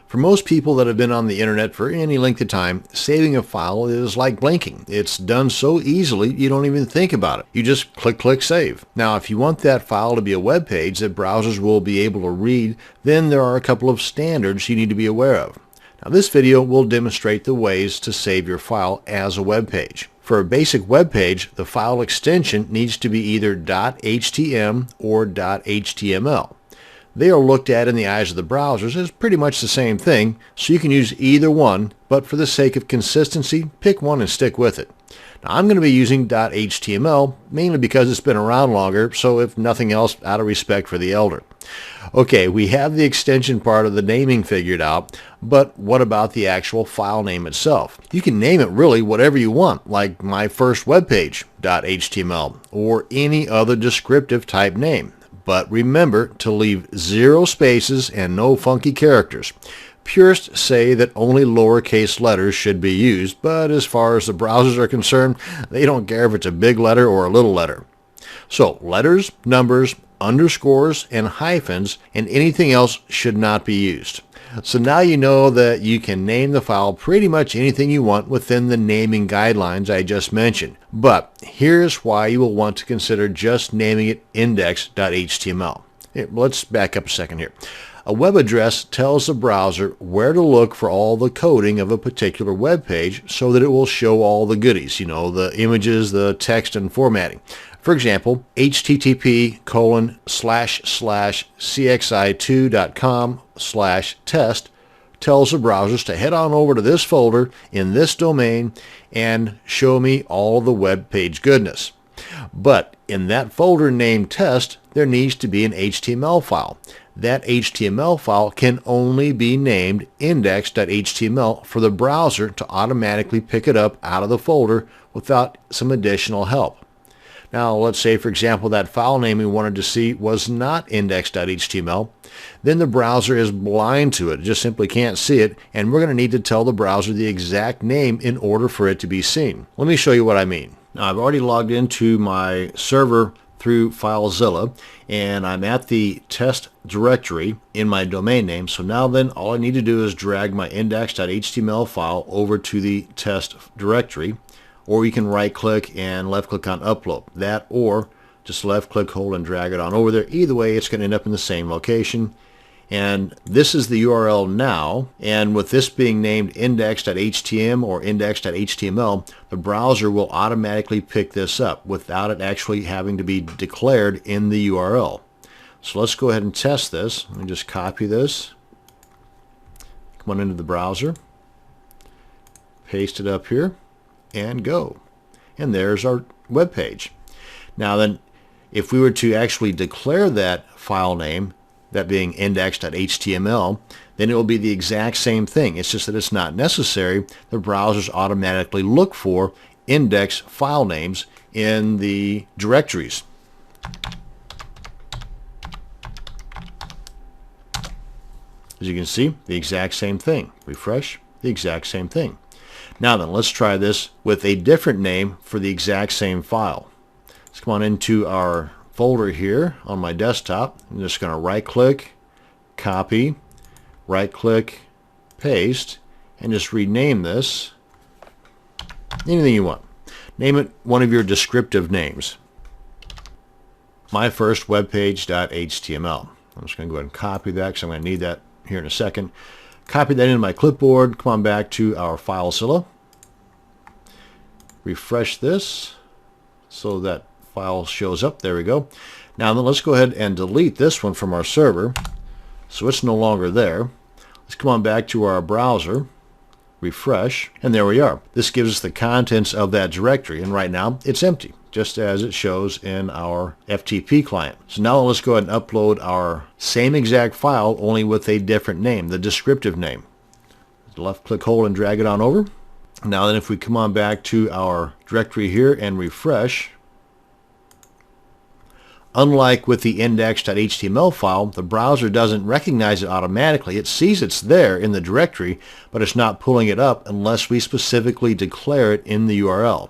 For most people that have been on the internet for any length of time, saving a file is like blinking. It's done so easily you don't even think about it. You just click save. Now if you want that file to be a web page that browsers will be able to read, then there are a couple of standards you need to be aware of. Now this video will demonstrate the ways to save your file as a web page. For a basic web page, the file extension needs to be either .htm or .html. They are looked at in the eyes of the browsers as pretty much the same thing, so you can use either one, but for the sake of consistency, pick one and stick with it. Now I'm going to be using .html mainly because it's been around longer, so if nothing else, out of respect for the elder. Okay, we have the extension part of the naming figured out, but what about the actual file name itself? You can name it really whatever you want, like my first web page, .html, or any other descriptive type name. But remember to leave 0 spaces and no funky characters. Purists say that only lowercase letters should be used, but as far as the browsers are concerned, they don't care if it's a big letter or a little letter. So letters, numbers, underscores, and hyphens, and anything else should not be used. So now you know that you can name the file pretty much anything you want within the naming guidelines I just mentioned. But here's why you will want to consider just naming it index.html. Let's back up a second here. A web address tells the browser where to look for all the coding of a particular web page so that it will show all the goodies, the images, the text, and formatting. For example, http://cxi2.com/test tells the browsers to head on over to this folder in this domain and show me all the web page goodness. But in that folder named test, there needs to be an HTML file. That HTML file can only be named index.html for the browser to automatically pick it up out of the folder without some additional help. Now let's say, for example, that file name we wanted to see was not index.html. Then the browser is blind to it, just simply can't see it, and we're going to need to tell the browser the exact name in order for it to be seen. Let me show you what I mean. Now I've already logged into my server through FileZilla, and I'm at the test directory in my domain name. So now then all I need to do is drag my index.html file over to the test directory. Or you can right click and left click on upload. That, or just left click, hold, and drag it on over there. Either way, it's going to end up in the same location. And this is the URL now, and with this being named index.htm or index.html, the browser will automatically pick this up without it actually having to be declared in the URL. So let's go ahead and test this. Let me just copy this, come on into the browser, paste it up here, and go. And there's our web page. Now then, if we were to actually declare that file name, that being index.html, then it will be the exact same thing. It's just that it's not necessary. The browsers automatically look for index file names in the directories. As you can see, the exact same thing. Refresh, the exact same thing. Now then, let's try this with a different name for the exact same file. Let's come on into our folder here on my desktop. I'm just going to right click, copy, right click, paste, and just rename this anything you want. Name it one of your descriptive names. My first webpage.html. I'm just going to go ahead and copy that because I'm going to need that here in a second. Copy that into my clipboard. Come on back to our FileZilla. Refresh this so that file shows up. There we go. Now then, let's go ahead and delete this one from our server so it's no longer there. Let's come on back to our browser, refresh, and there we are. This gives us the contents of that directory, and right now it's empty, just as it shows in our FTP client. So now let's go ahead and upload our same exact file, only with a different name, the descriptive name. Left click, hold, and drag it on over. Now then, if we come on back to our directory here and refresh, unlike with the index.html file, the browser doesn't recognize it automatically. It sees it's there in the directory, but it's not pulling it up unless we specifically declare it in the URL,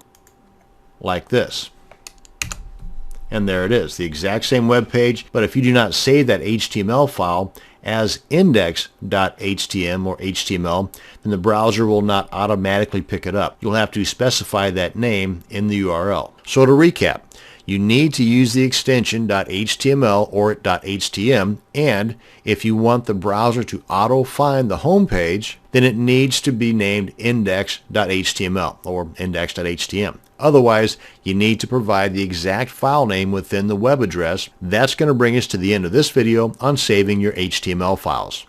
like this. And there it is, the exact same web page, but if you do not save that HTML file as index.html or HTML, then the browser will not automatically pick it up. You'll have to specify that name in the URL. So to recap, you need to use the extension .html or .htm, and if you want the browser to auto-find the home page, then it needs to be named index.html or index.htm. Otherwise, you need to provide the exact file name within the web address. That's going to bring us to the end of this video on saving your HTML files.